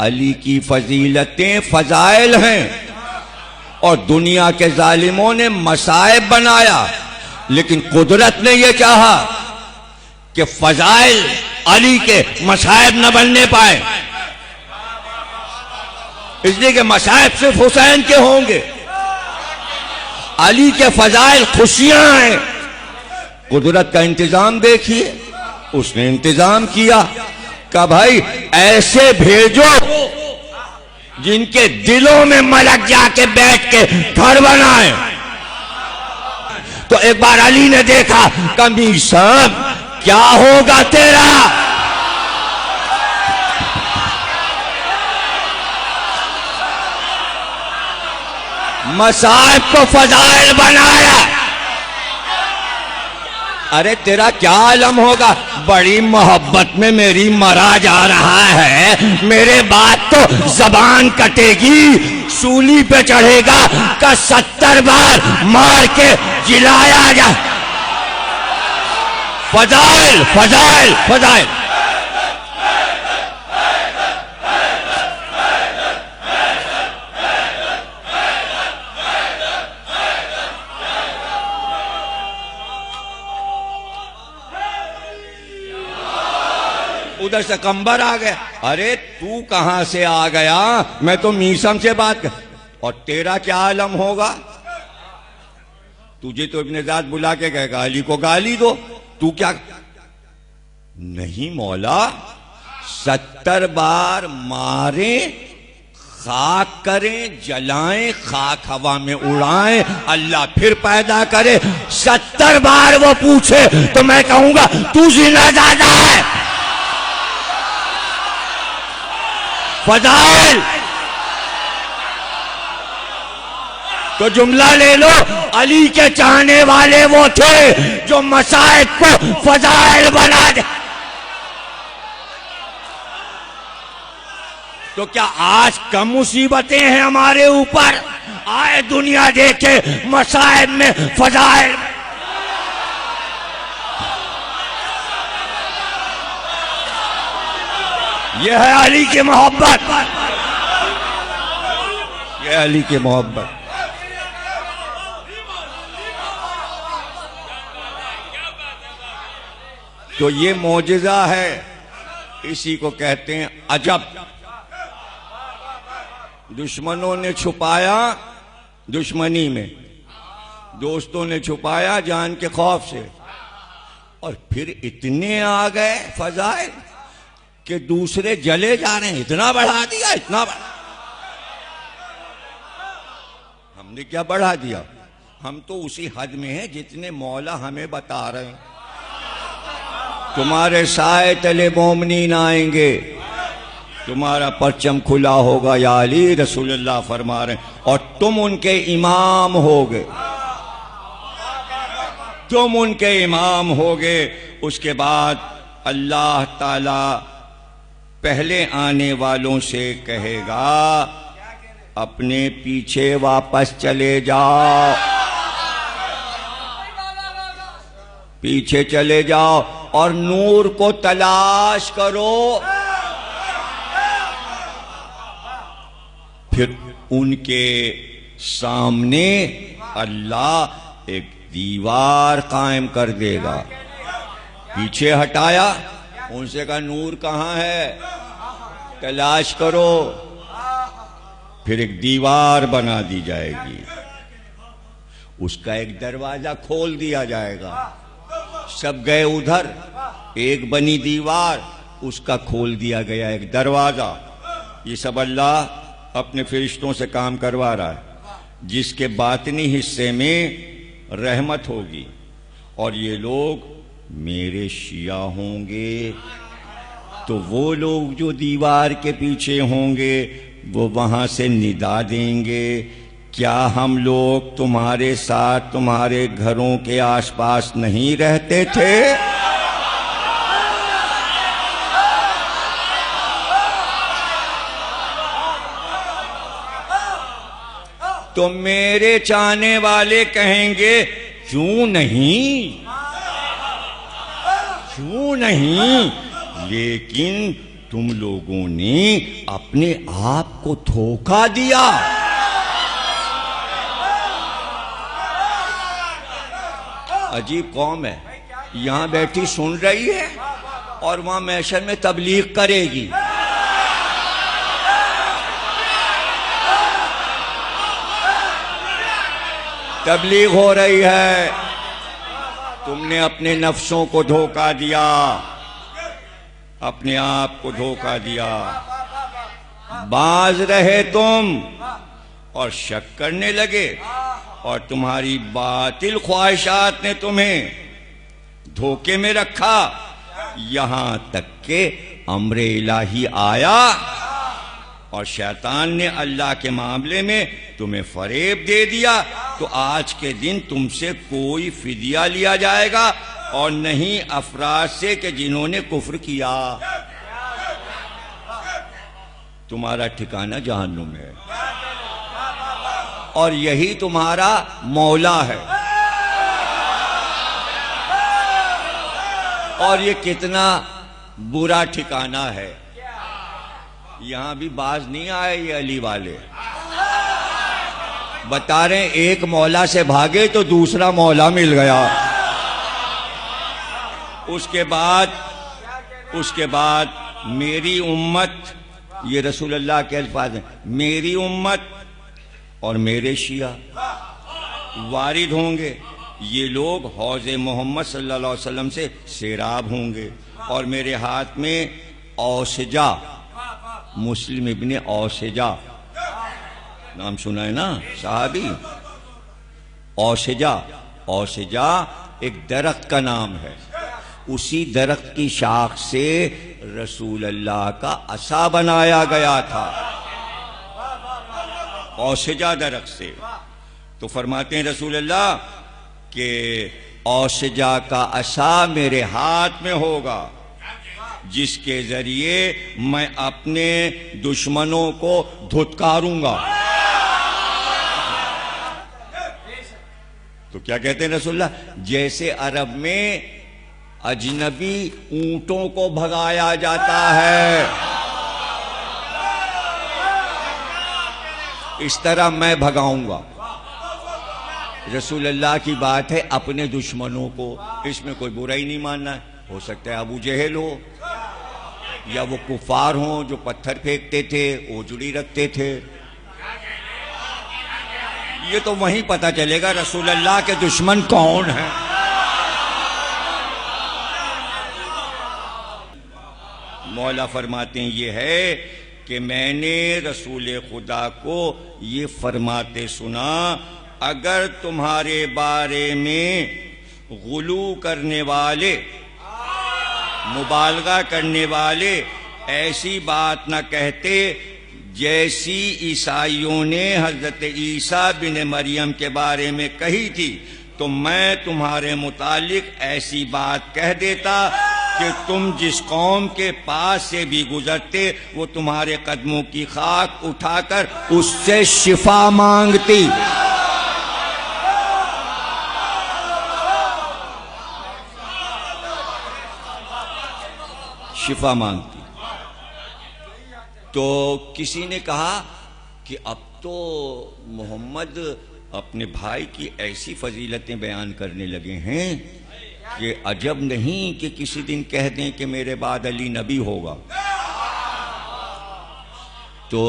علی کی فضیلتیں فضائل ہیں اور دنیا کے ظالموں نے مصائب بنایا، لیکن قدرت نے یہ چاہا کہ فضائل علی کے مصائب نہ بننے پائے، اس لیے کہ مصائب صرف حسین کے ہوں گے، علی کے فضائل خوشیاں ہیں۔ قدرت کا انتظام دیکھیے، اس نے انتظام کیا کہ بھائی ایسے بھیجو جن کے دلوں میں ملک جا کے بیٹھ کے گھر بنائیں۔ تو ایک بار علی نے دیکھا کہ امیر صاحب کیا ہوگا تیرا، مصائب کو فضائل بنایا، ارے تیرا کیا عالم ہوگا، بڑی محبت میں میری مرا جا رہا ہے، میرے بعد تو زبان کٹے گی، سولی پہ چڑھے گا کہ 70 بار مار کے جلایا جا۔ فضائل فضائل فضائل۔ ادھر سے کمبر آ گیا، ارے تو کہاں سے آ گیا، میں تو میسم سے بات کر، اور تیرا کیا عالم ہوگا، تجھے تو ابن ذات بلا کے کہے گا علی کو گالی دو، تو کیا، نہیں مولا 70 بار ماریں، خاک کریں، جلائیں، خاک ہوا میں اڑائیں، اللہ پھر پیدا کرے، 70 بار وہ پوچھے تو میں کہوں گا تو زندہ زادہ ہے۔ فضائل تو جملہ لے لو، علی کے چاہنے والے وہ تھے جو مصائب کو فضائل بنا دے۔ تو کیا آج کم مصیبتیں ہیں ہمارے اوپر، آئے دنیا دیکھے مصائب میں فضائل۔ یہ ہے علی کی محبت، یہ علی کی محبت۔ تو یہ معجزہ ہے، اسی کو کہتے ہیں عجب۔ دشمنوں نے چھپایا دشمنی میں، دوستوں نے چھپایا جان کے خوف سے، اور پھر اتنے آ گئے فضائل کہ دوسرے جلے جا رہے ہیں، اتنا بڑھا دیا، اتنا بڑھا۔ ہم نے کیا بڑھا دیا، ہم تو اسی حد میں ہیں جتنے مولا ہمیں بتا رہے ہیں۔ تمہارے سائے تلے مومنین آئیں گے، تمہارا پرچم کھلا ہوگا یا علی، رسول اللہ فرما رہے ہیں، اور تم ان کے امام ہوگے، تم ان کے امام ہوگے۔ اس کے بعد اللہ تعالی پہلے آنے والوں سے کہے گا اپنے پیچھے واپس چلے جاؤ، پیچھے چلے جاؤ اور نور کو تلاش کرو۔ پھر ان کے سامنے اللہ ایک دیوار قائم کر دے گا، پیچھے ہٹایا، ان سے کہا نور کہاں ہے، تلاش کرو، پھر ایک دیوار بنا دی جائے گی، اس کا ایک دروازہ کھول دیا جائے گا، سب گئے ادھر، ایک بنی دیوار، اس کا کھول دیا گیا ایک دروازہ۔ یہ سب اللہ اپنے فرشتوں سے کام کروا رہا ہے، جس کے باطنی حصے میں رحمت ہوگی، اور یہ لوگ میرے شیعہ ہوں گے، تو وہ لوگ جو دیوار کے پیچھے ہوں گے وہ وہاں سے ندا دیں گے، کیا ہم لوگ تمہارے ساتھ تمہارے گھروں کے آس پاس نہیں رہتے تھے؟ تو میرے چاہنے والے کہیں گے کیوں نہیں، کیوں نہیں، لیکن تم لوگوں نے اپنے آپ کو دھوکہ دیا. عجیب قوم ہے, یہاں بیٹھی سن رہی ہے اور وہاں محشر میں تبلیغ کرے گی. تبلیغ ہو رہی ہے, تم نے اپنے نفسوں کو دھوکہ دیا, اپنے آپ کو دھوکہ دیا. باز رہے تم اور شک کرنے لگے, اور تمہاری باطل خواہشات نے تمہیں دھوکے میں رکھا, یہاں تک کہ امر الہی آیا اور شیطان نے اللہ کے معاملے میں تمہیں فریب دے دیا. تو آج کے دن تم سے کوئی فدیہ لیا جائے گا اور نہیں افراد سے کہ جنہوں نے کفر کیا. تمہارا ٹھکانہ جہنم ہے اور یہی تمہارا مولا ہے. اور یہ کتنا برا ٹھکانہ ہے. یہاں بھی باز نہیں آئے یہ علی والے, بتا رہے ہیں ایک مولا سے بھاگے تو دوسرا مولا مل گیا. اس کے بعد میری امت, یہ رسول اللہ کے الفاظ ہیں, میری امت اور میرے شیعہ وارد ہوں گے. یہ لوگ حوض محمد صلی اللہ علیہ وسلم سے سیراب ہوں گے, اور میرے ہاتھ میں اوسجا, مسلم ابن اوسجا نام سنا ہے نا صحابی, اوسجا ایک درخت کا نام ہے. اسی درخت کی شاخ سے رسول اللہ کا عصا بنایا گیا تھا, اوسجا درخت سے. تو فرماتے ہیں رسول اللہ کہ اوسجا کا عصا میرے ہاتھ میں ہوگا, جس کے ذریعے میں اپنے دشمنوں کو دھتکاروں گا. تو کیا کہتے ہیں رسول اللہ, جیسے عرب میں اجنبی اونٹوں کو بھگایا جاتا ہے, اس طرح میں بھگاؤں گا. رسول اللہ کی بات ہے اپنے دشمنوں کو, اس میں کوئی برا ہی نہیں ماننا ہے. ہو سکتا ہے ابو جہل ہو, یا وہ کفار ہوں جو پتھر پھینکتے تھے, اوجڑی رکھتے تھے. یہ تو وہیں پتہ چلے گا رسول اللہ کے دشمن کون ہیں. مولا فرماتے ہیں یہ ہے کہ میں نے رسول خدا کو یہ فرماتے سنا, اگر تمہارے بارے میں غلو کرنے والے, مبالغہ کرنے والے ایسی بات نہ کہتے جیسی عیسائیوں نے حضرت عیسیٰ بن مریم کے بارے میں کہی تھی, تو میں تمہارے متعلق ایسی بات کہہ دیتا کہ تم جس قوم کے پاس سے بھی گزرتے وہ تمہارے قدموں کی خاک اٹھا کر اس سے شفا مانگتی. شفا مانگتی. تو کسی نے کہا کہ اب تو محمد اپنے بھائی کی ایسی فضیلتیں بیان کرنے لگے ہیں کہ عجب نہیں کہ کسی دن کہہ دیں کہ میرے بعد علی نبی ہوگا. تو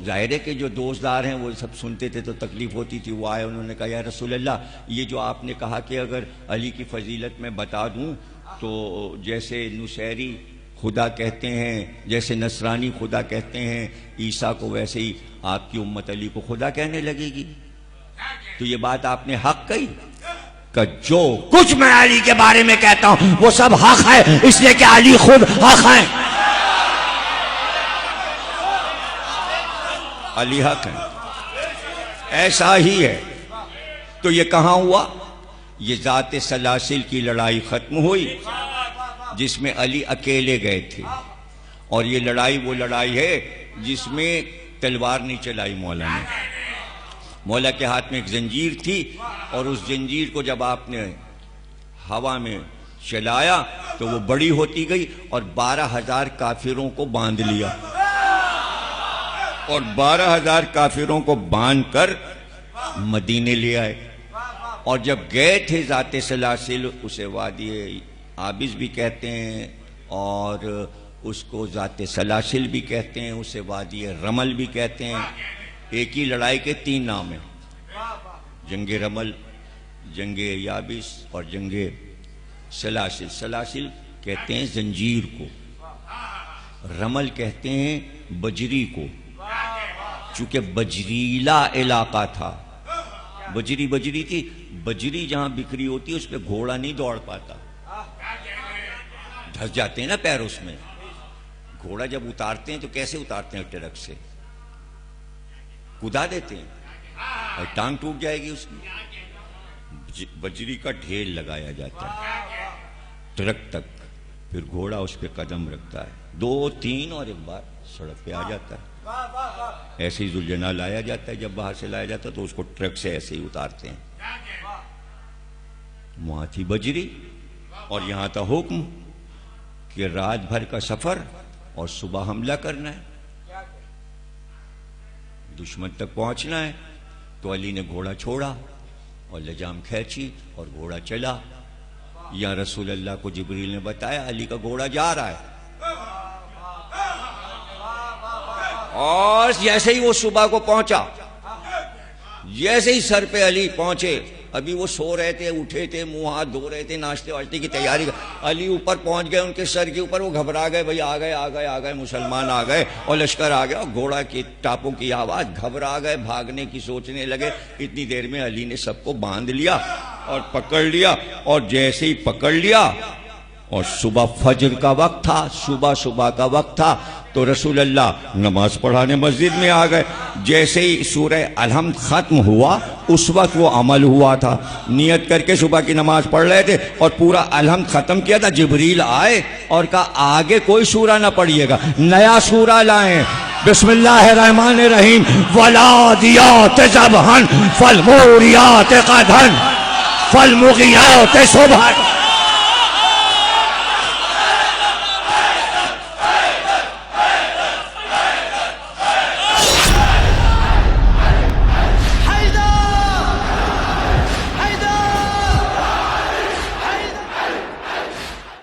ظاہر ہے کہ جو دوستدار ہیں وہ سب سنتے تھے تو تکلیف ہوتی تھی. وہ آئے, انہوں نے کہا یا رسول اللہ, یہ جو آپ نے کہا کہ اگر علی کی فضیلت میں بتا دوں تو جیسے نصیری خدا کہتے ہیں, جیسے نصرانی خدا کہتے ہیں عیسیٰ کو, ویسے ہی آپ کی امت علی کو خدا کہنے لگے گی. تو یہ بات آپ نے حق کہی کہ جو کچھ میں علی کے بارے میں کہتا ہوں وہ سب حق ہے, اس لیے کہ علی خود حق ہے. علی حق ہے, ایسا ہی ہے. تو یہ کہاں ہوا؟ یہ ذات سلاسل کی لڑائی ختم ہوئی جس میں علی اکیلے گئے تھے, اور یہ لڑائی وہ لڑائی ہے جس میں تلوار نہیں چلائی مولا نے. مولا کے ہاتھ میں ایک زنجیر تھی, اور اس زنجیر کو جب آپ نے ہوا میں چلایا تو وہ بڑی ہوتی گئی اور 12,000 کافروں کو باندھ لیا، اور 12,000 کافروں کو باندھ کر مدینے لے آئے۔ اور جب گئے تھے ذات سلاسل، اسے وادی آبس بھی کہتے ہیں اور اس کو ذات سلاسل بھی کہتے ہیں، اسے وادی رمل بھی کہتے ہیں۔ ایک ہی لڑائی کے 3 نام ہیں، جنگ رمل، جنگ یابس اور جنگ سلاسل۔ سلاسل کہتے ہیں زنجیر کو، رمل کہتے ہیں بجری کو، چونکہ بجریلا علاقہ تھا، بجری تھی، بجری جہاں بکھری ہوتی ہے اس پہ گھوڑا نہیں دوڑ پاتا، دھس جاتے ہیں نا پیر اس میں۔ گھوڑا جب اتارتے ہیں تو کیسے اتارتے ہیں؟ ٹرک سے کدا دیتے ہیں اور ٹانگ ٹوٹ جائے گی اس کی۔ بجری کا ڈھیر لگایا جاتا ہے ٹرک تک، پھر گھوڑا اس پہ قدم رکھتا ہے، 2 3 اور ایک بار سڑک پہ آ جاتا ہے۔ ایسے ہی ذوالجلال لایا جاتا ہے، جب باہر سے لایا جاتا ہے تو اس کو ٹرک سے ایسے ہی اتارتے ہیں۔ وہاں تھی بجری اور یہاں تھا حکم کہ رات بھر کا سفر اور صبح حملہ کرنا ہے، دشمن تک پہنچنا ہے۔ تو علی نے گھوڑا چھوڑا اور لجام کھینچی اور گھوڑا چلا۔ یا رسول اللہ کو جبریل نے بتایا علی کا گھوڑا جا رہا ہے، اور جیسے ہی وہ صبح کو پہنچا، جیسے ہی سر پہ علی پہنچے، ابھی وہ سو رہے تھے، اٹھے تھے، منہ ہاتھ دھو رہے تھے، ناشتے واشتے کی تیاری، علی اوپر پہنچ گئے ان کے سر کے اوپر، وہ گھبرا گئے، بھائی آ گئے مسلمان آ گئے اور لشکر آ گیا، گھوڑا کی ٹاپوں کی آواز، گھبرا گئے، بھاگنے کی سوچنے لگے۔ اتنی دیر میں علی نے سب کو باندھ لیا اور پکڑ لیا، اور جیسے ہی پکڑ لیا اور صبح فجر کا وقت تھا، صبح کا وقت تھا، تو رسول اللہ نماز پڑھانے مسجد میں آ گئے۔ جیسے ہی سورہ الحمد ختم ہوا اس وقت وہ عمل ہوا تھا، نیت کر کے صبح کی نماز پڑھ رہے تھے اور پورا الحمد ختم کیا تھا، جبریل آئے اور کہا آگے کوئی سورہ نہ پڑھیے گا، نیا سورہ لائیں، بسم اللہ الرحمن الرحیم، والعادیات ضبحا فالموریات قدحا فالمغیرات صبحا۔